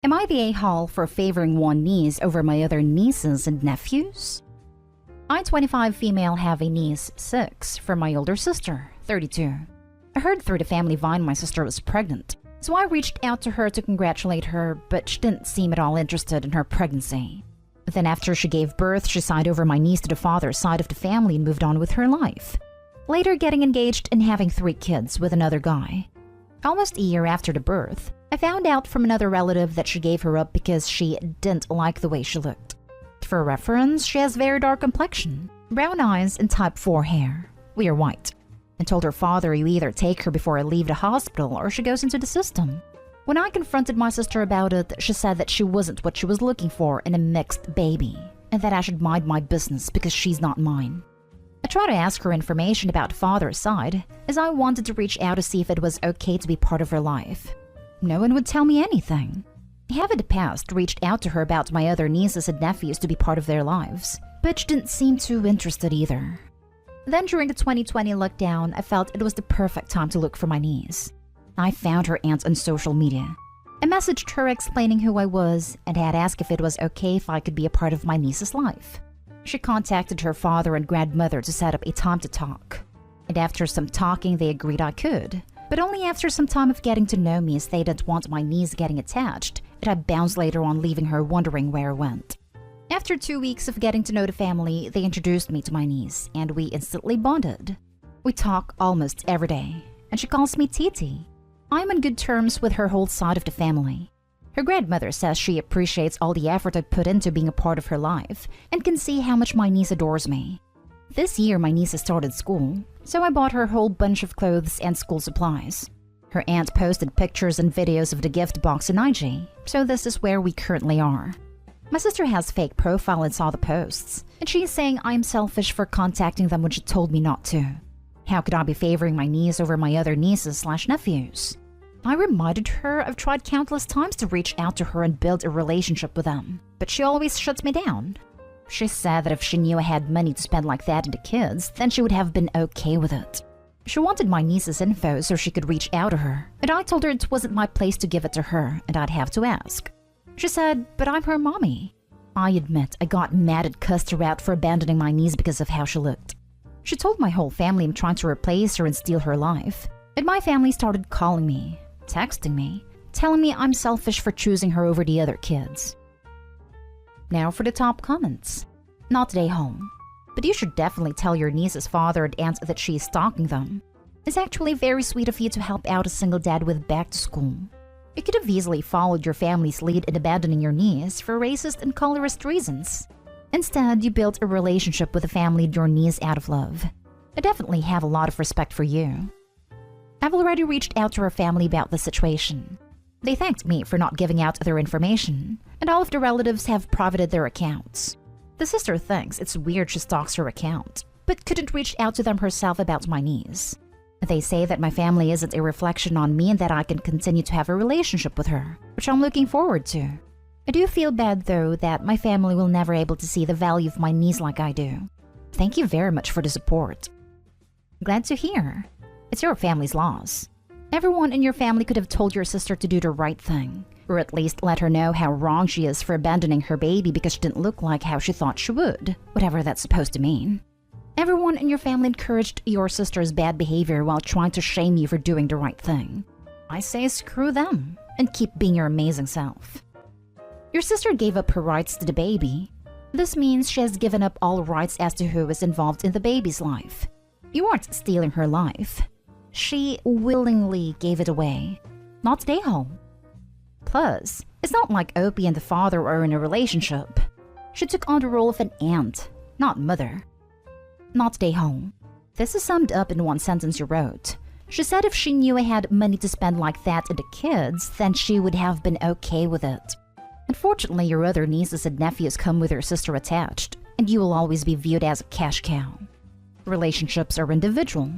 Am I the a-hole for favoring one niece over my other nieces and nephews? I, 25 female, have a niece, 6, from my older sister, 32. I heard through the family vine my sister was pregnant, so I reached out to her to congratulate her, but she didn't seem at all interested in her pregnancy. Then after she gave birth, she signed over my niece to the father's side of the family and moved on with her life, later getting engaged and having 3 kids with another guy. Almost a year after the birth, I found out from another relative that she gave her up because she didn't like the way she looked. For reference, she has very dark complexion, brown eyes, and type 4 hair. We are white. And told her father, you either take her before I leave the hospital or she goes into the system. When I confronted my sister about it, she said that she wasn't what she was looking for in a mixed baby, and that I should mind my business because she's not mine. I tried to ask her information about father's side, as I wanted to reach out to see if it was okay to be part of her life. No one would tell me anything. I have in the past reached out to her about my other nieces and nephews to be part of their lives, but she didn't seem too interested either. Then during the 2020 lockdown, I felt it was the perfect time to look for my niece. I found her aunt on social media. I messaged her explaining who I was and had asked if it was okay if I could be a part of my niece's life. She contacted her father and grandmother to set up a time to talk. And after some talking, they agreed I could, but only after some time of getting to know me, as they didn't want my niece getting attached, and I bounced later on, leaving her wondering where I went. After 2 weeks of getting to know the family, they introduced me to my niece, and we instantly bonded. We talk almost every day, and she calls me Titi. I'm on good terms with her whole side of the family. Her grandmother says she appreciates all the effort I put into being a part of her life, and can see how much my niece adores me. This year, my niece has started school, so I bought her a whole bunch of clothes and school supplies. Her aunt posted pictures and videos of the gift box in IG, so this is where we currently are. My sister has fake profile and saw the posts, and she's saying I'm selfish for contacting them when she told me not to. How could I be favoring my niece over my other nieces/nephews? I reminded her I've tried countless times to reach out to her and build a relationship with them, but she always shuts me down. She said that if she knew I had money to spend like that on the kids, then she would have been okay with it. She wanted my niece's info so she could reach out to her, and I told her it wasn't my place to give it to her and I'd have to ask. She said, but I'm her mommy. I admit I got mad and cussed her out for abandoning my niece because of how she looked. She told my whole family I'm trying to replace her and steal her life, and my family started calling me, texting me, telling me I'm selfish for choosing her over the other kids. Now for the top comments. Not today home, but you should definitely tell your niece's father and aunt that she's stalking them. It's actually very sweet of you to help out a single dad with back to school. You could have easily followed your family's lead in abandoning your niece for racist and colorist reasons. Instead, you built a relationship with the family and your niece out of love. I definitely have a lot of respect for you. I've already reached out to her family about the situation. They thanked me for not giving out their information, and all of the relatives have privated their accounts. The sister thinks it's weird she stalks her account, but couldn't reach out to them herself about my niece. They say that my family isn't a reflection on me and that I can continue to have a relationship with her, which I'm looking forward to. I do feel bad though that my family will never able to see the value of my niece like I do. Thank you very much for the support. Glad to hear. It's your family's loss. Everyone in your family could have told your sister to do the right thing, or at least let her know how wrong she is for abandoning her baby because she didn't look like how she thought she would, whatever that's supposed to mean. Everyone in your family encouraged your sister's bad behavior while trying to shame you for doing the right thing. I say screw them, and keep being your amazing self. Your sister gave up her rights to the baby. This means she has given up all rights as to who is involved in the baby's life. You aren't stealing her life. She willingly gave it away, not stay home. Plus, it's not like Opie and the father are in a relationship. She took on the role of an aunt, not mother. Not stay home. This is summed up in one sentence you wrote. She said if she knew I had money to spend like that on the kids, then she would have been okay with it. Unfortunately, your other nieces and nephews come with your sister attached, and you will always be viewed as a cash cow. Relationships are individual.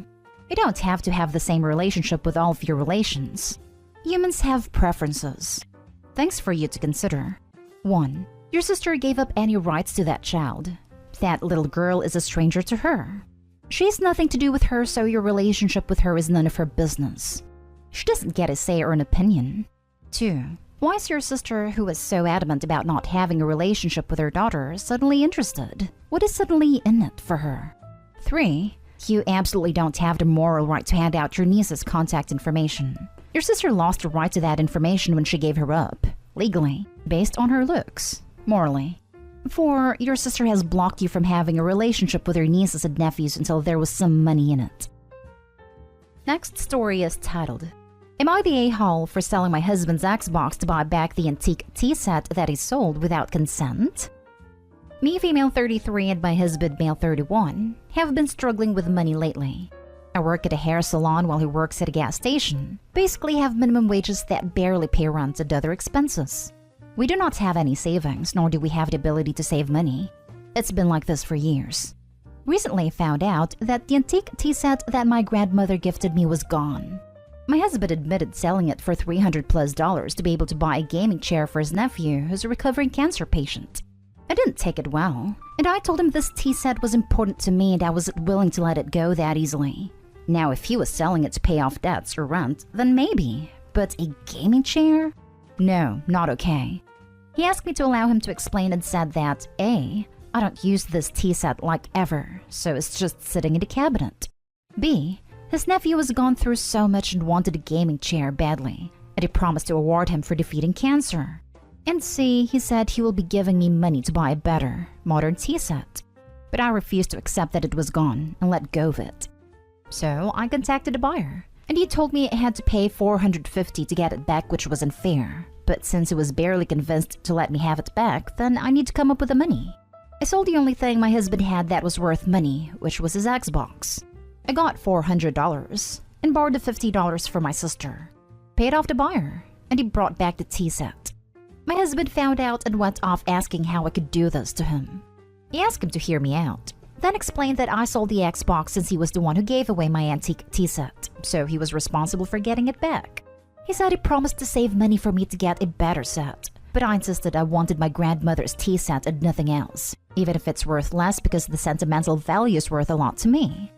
You don't have to have the same relationship with all of your relations. Humans have preferences. Things for you to consider. 1. Your sister gave up any rights to that child. That little girl is a stranger to her. She has nothing to do with her, so your relationship with her is none of her business. She doesn't get a say or an opinion. 2. Why is your sister, who was so adamant about not having a relationship with her daughter, suddenly interested? What is suddenly in it for her? 3. You absolutely don't have the moral right to hand out your niece's contact information. Your sister lost the right to that information when she gave her up, legally, based on her looks, morally. 4. Your sister has blocked you from having a relationship with her nieces and nephews until there was some money in it. Next story is titled, Am I the a-hole for selling my husband's Xbox to buy back the antique tea set that he sold without consent? Me, female 33, and my husband, male 31, have been struggling with money lately. I work at a hair salon while he works at a gas station. Basically have minimum wages that barely pay rent and other expenses. We do not have any savings, nor do we have the ability to save money. It's been like this for years. Recently I found out that the antique tea set that my grandmother gifted me was gone. My husband admitted selling it for $300+ to be able to buy a gaming chair for his nephew, who's a recovering cancer patient. I didn't take it well, and I told him this tea set was important to me and I wasn't willing to let it go that easily. Now, if he was selling it to pay off debts or rent, then maybe. But a gaming chair? No, not okay. He asked me to allow him to explain and said that A, I don't use this tea set like ever, so it's just sitting in the cabinet. B, his nephew has gone through so much and wanted a gaming chair badly, and he promised to award him for defeating cancer. And C, he said he will be giving me money to buy a better, modern tea set. But I refused to accept that it was gone and let go of it. So I contacted the buyer, and he told me I had to pay $450 to get it back, which was unfair. But since he was barely convinced to let me have it back, then I need to come up with the money. I sold the only thing my husband had that was worth money, which was his Xbox. I got $400 and borrowed the $50 from my sister, paid off the buyer, and he brought back the tea set. My husband found out and went off asking how I could do this to him. He asked him to hear me out, then explained that I sold the Xbox since he was the one who gave away my antique tea set, so he was responsible for getting it back. He said he promised to save money for me to get a better set, but I insisted I wanted my grandmother's tea set and nothing else, even if it's worth less because the sentimental value is worth a lot to me.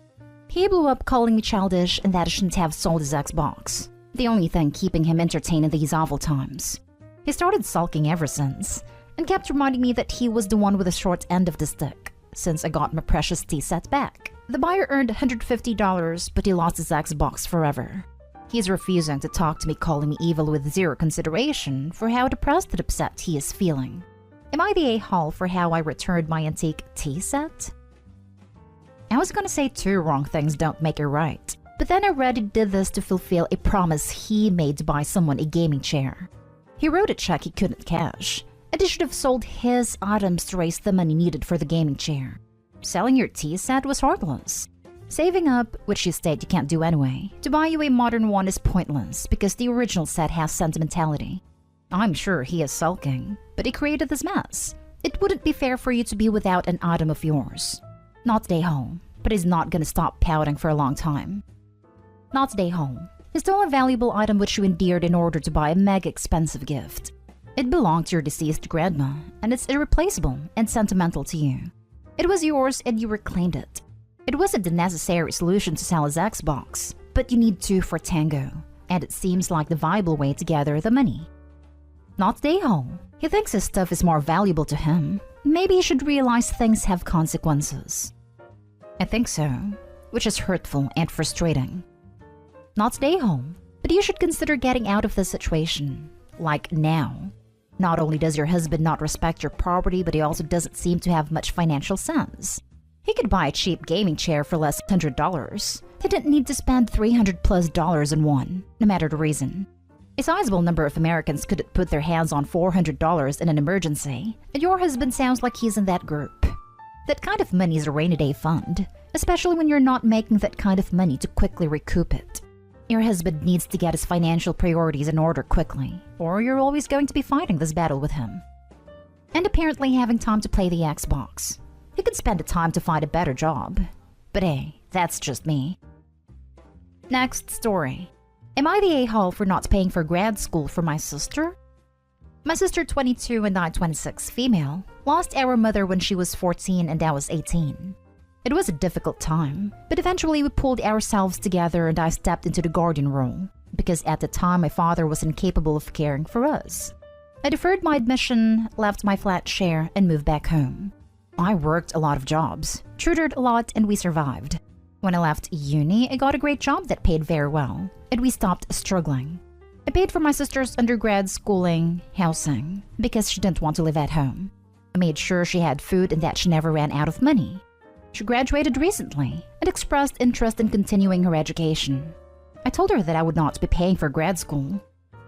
He blew up calling me childish and that I shouldn't have sold his Xbox, the only thing keeping him entertained in these awful times. He started sulking ever since, and kept reminding me that he was the one with the short end of the stick, since I got my precious tea set back. The buyer earned $150, but he lost his Xbox forever. He's refusing to talk to me, calling me evil with zero consideration for how depressed and upset he is feeling. Am I the a-hole for how I returned my antique tea set? I was gonna say 2 wrong things don't make it right, but then I read he did this to fulfill a promise he made to buy someone a gaming chair. He wrote a check he couldn't cash, and he should have sold his items to raise the money needed for the gaming chair. Selling your tea set was heartless. Saving up, which you state you can't do anyway, to buy you a modern one is pointless because the original set has sentimentality. I'm sure he is sulking, but he created this mess. It wouldn't be fair for you to be without an item of yours. Not stay home, but he's not gonna stop pouting for a long time. Not stay home. He stole a valuable item which you endeared in order to buy a mega expensive gift. It belonged to your deceased grandma, and it's irreplaceable and sentimental to you. It was yours and you reclaimed it. It wasn't the necessary solution to sell his Xbox, but you need 2 for tango, and it seems like the viable way to gather the money. Not stay home. He thinks his stuff is more valuable to him. Maybe he should realize things have consequences. I think so, which is hurtful and frustrating. Not stay home, but you should consider getting out of this situation, like now. Not only does your husband not respect your property, but he also doesn't seem to have much financial sense. He could buy a cheap gaming chair for less than $100. He didn't need to spend $300+ in one, no matter the reason. A sizable number of Americans couldn't put their hands on $400 in an emergency, and your husband sounds like he's in that group. That kind of money is a rainy day fund, especially when you're not making that kind of money to quickly recoup it. Your husband needs to get his financial priorities in order quickly, or you're always going to be fighting this battle with him. And apparently having time to play the Xbox. He could spend the time to find a better job. But hey, that's just me. Next story. Am I the a-hole for not paying for grad school for my sister? My sister, 22, and I, 26, female, lost our mother when she was 14 and I was 18. It was a difficult time, but eventually we pulled ourselves together and I stepped into the guardian role. because at the time my father was incapable of caring for us. I deferred my admission, left my flat share, and moved back home. I worked a lot of jobs, tutored a lot, and we survived. When I left uni, I got a great job that paid very well, and we stopped struggling. I paid for my sister's undergrad schooling, housing, because she didn't want to live at home. I made sure she had food and that she never ran out of money. She graduated recently and expressed interest in continuing her education. I told her that I would not be paying for grad school.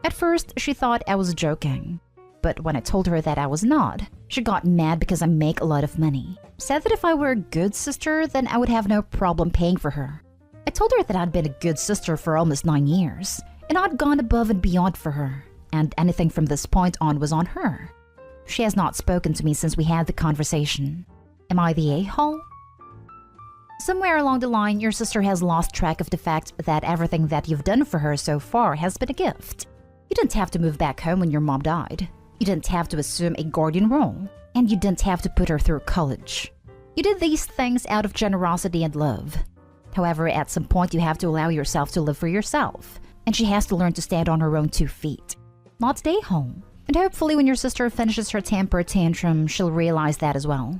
At first, she thought I was joking. But when I told her that I was not, she got mad because I make a lot of money. Said that if I were a good sister, then I would have no problem paying for her. I told her that I'd been a good sister for almost 9 years, and I'd gone above and beyond for her, and anything from this point on was on her. She has not spoken to me since we had the conversation. Am I the a-hole? Somewhere along the line, your sister has lost track of the fact that everything that you've done for her so far has been a gift. You didn't have to move back home when your mom died. You didn't have to assume a guardian role, and you didn't have to put her through college. You did these things out of generosity and love. However, at some point you have to allow yourself to live for yourself, and she has to learn to stand on her own 2 feet. Not stay home. And hopefully when your sister finishes her temper tantrum, she'll realize that as well.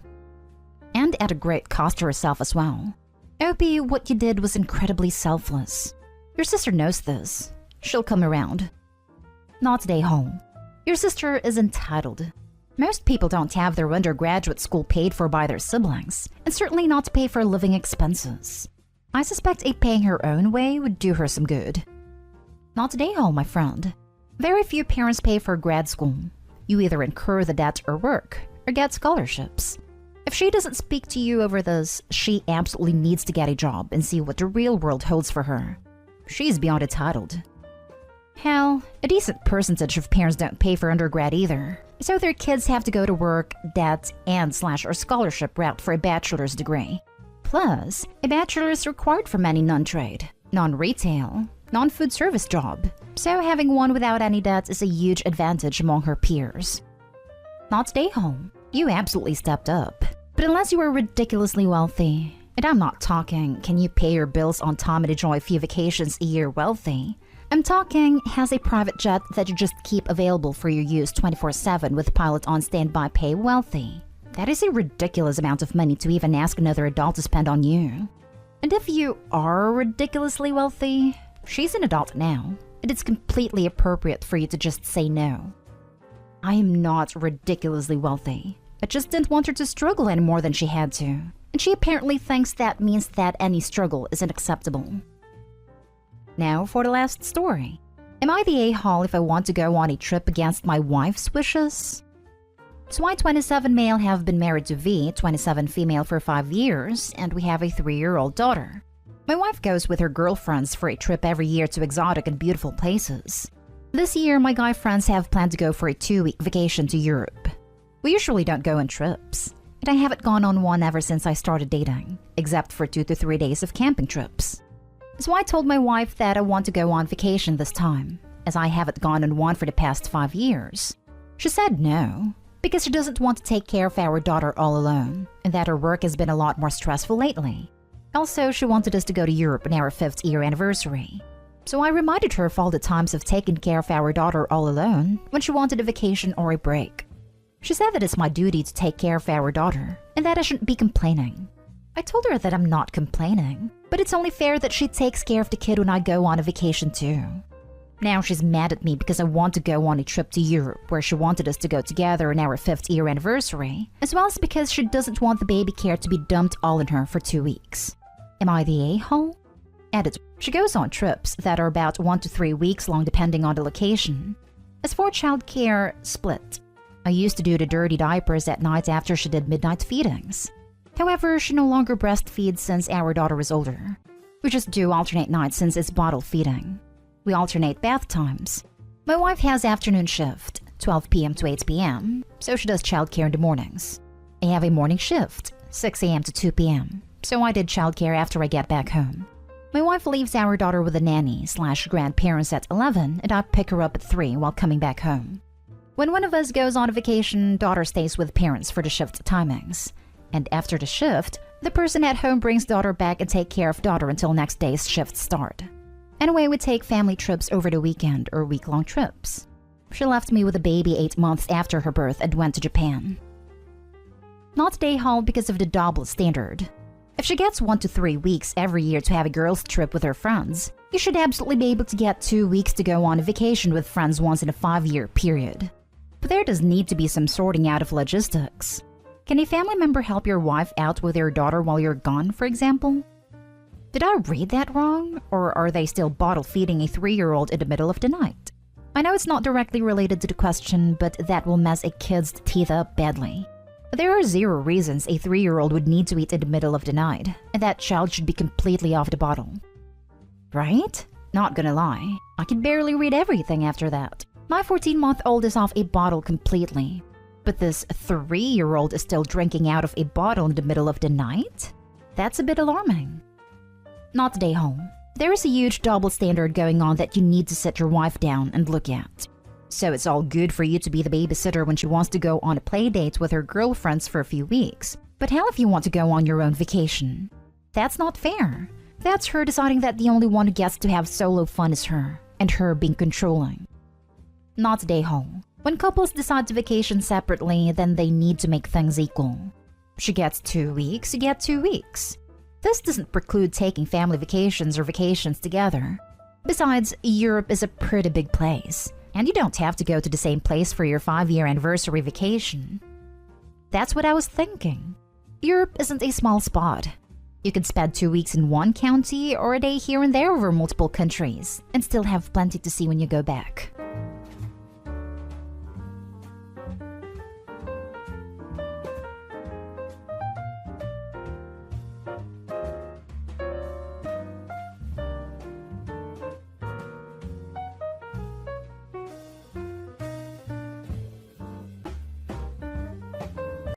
And at a great cost to herself as well. Opie, what you did was incredibly selfless. Your sister knows this. She'll come around. Not stay home. Your sister is entitled. Most people don't have their undergraduate school paid for by their siblings, and certainly not pay for living expenses. I suspect a paying her own way would do her some good. Not stay home, my friend. Very few parents pay for grad school. You either incur the debt or work, or get scholarships. If she doesn't speak to you over this, she absolutely needs to get a job and see what the real world holds for her. She's beyond entitled. Hell, a decent percentage of parents don't pay for undergrad either, so their kids have to go to work, debt, and/or scholarship route for a bachelor's degree. Plus, a bachelor is required for many non-trade, non-retail, non-food service job, so having one without any debt is a huge advantage among her peers. Not stay home. You absolutely stepped up. But unless you are ridiculously wealthy, and I'm not talking can you pay your bills on time and enjoy a few vacations a year wealthy, I'm talking has a private jet that you just keep available for your use 24/7 with pilot on standby pay wealthy. That is a ridiculous amount of money to even ask another adult to spend on you. And if you are ridiculously wealthy, she's an adult now, and it's completely appropriate for you to just say no. I am not ridiculously wealthy. I just didn't want her to struggle any more than she had to, and she apparently thinks that means that any struggle isn't acceptable. Now for the last story. Am I the a-hole if I want to go on a trip against my wife's wishes? So I, 27 male, have been married to V, 27 female, for 5 years, and we have a 3-year-old daughter. My wife goes with her girlfriends for a trip every year to exotic and beautiful places. This year, my guy friends have planned to go for a 2-week vacation to Europe. We usually don't go on trips, and I haven't gone on one ever since I started dating, except for 2 to 3 days of camping trips. So I told my wife that I want to go on vacation this time, as I haven't gone on one for the past 5 years. She said no, because she doesn't want to take care of our daughter all alone, and that her work has been a lot more stressful lately. Also, she wanted us to go to Europe on our 5th year anniversary. So I reminded her of all the times I've taken care of our daughter all alone when she wanted a vacation or a break. She said that it's my duty to take care of our daughter, and that I shouldn't be complaining. I told her that I'm not complaining, but it's only fair that she takes care of the kid when I go on a vacation too. Now she's mad at me because I want to go on a trip to Europe where she wanted us to go together on our 5th year anniversary, as well as because she doesn't want the baby care to be dumped all on her for 2 weeks. Am I the a-hole? Edit. She goes on trips that are about 1 to 3 weeks long depending on the location. As for childcare, split. I used to do the dirty diapers at night after she did midnight feedings. However, she no longer breastfeeds since our daughter is older. We just do alternate nights since it's bottle feeding. We alternate bath times. My wife has afternoon shift, 12 p.m. to 8 p.m., so she does childcare in the mornings. I have a morning shift, 6 a.m. to 2 p.m., so I did childcare after I get back home. My wife leaves our daughter with a nanny/grandparents at 11, and I pick her up at 3 while coming back home. When one of us goes on a vacation, daughter stays with parents for the shift timings. And after the shift, the person at home brings daughter back and take care of daughter until next day's shift start. Anyway, we take family trips over the weekend or week-long trips. She left me with a baby 8 months after her birth and went to Japan. Not day haul because of the double standard. If she gets 1 to 3 weeks every year to have a girls' trip with her friends, you should absolutely be able to get 2 weeks to go on a vacation with friends once in a 5-year period. But there does need to be some sorting out of logistics. Can a family member help your wife out with your daughter while you're gone, for example? Did I read that wrong? Or are they still bottle feeding a 3-year-old in the middle of the night? I know it's not directly related to the question, but that will mess a kid's teeth up badly. There are 0 reasons a 3-year-old would need to eat in the middle of the night, and that child should be completely off the bottle. Right? Not gonna lie, I can barely read everything after that. My 14-month-old is off a bottle completely. But this 3-year-old is still drinking out of a bottle in the middle of the night? That's a bit alarming. Not day home. There is a huge double standard going on that you need to sit your wife down and look at. So it's all good for you to be the babysitter when she wants to go on a play date with her girlfriends for a few weeks. But how if you want to go on your own vacation? That's not fair. That's her deciding that the only one who gets to have solo fun is her, and her being controlling. Not day home. When couples decide to vacation separately, then they need to make things equal. She gets 2 weeks, you get 2 weeks. This doesn't preclude taking family vacations or vacations together. Besides, Europe is a pretty big place, and you don't have to go to the same place for your 5-year anniversary vacation. That's what I was thinking. Europe isn't a small spot. You can spend 2 weeks in one county or a day here and there over multiple countries, and still have plenty to see when you go back.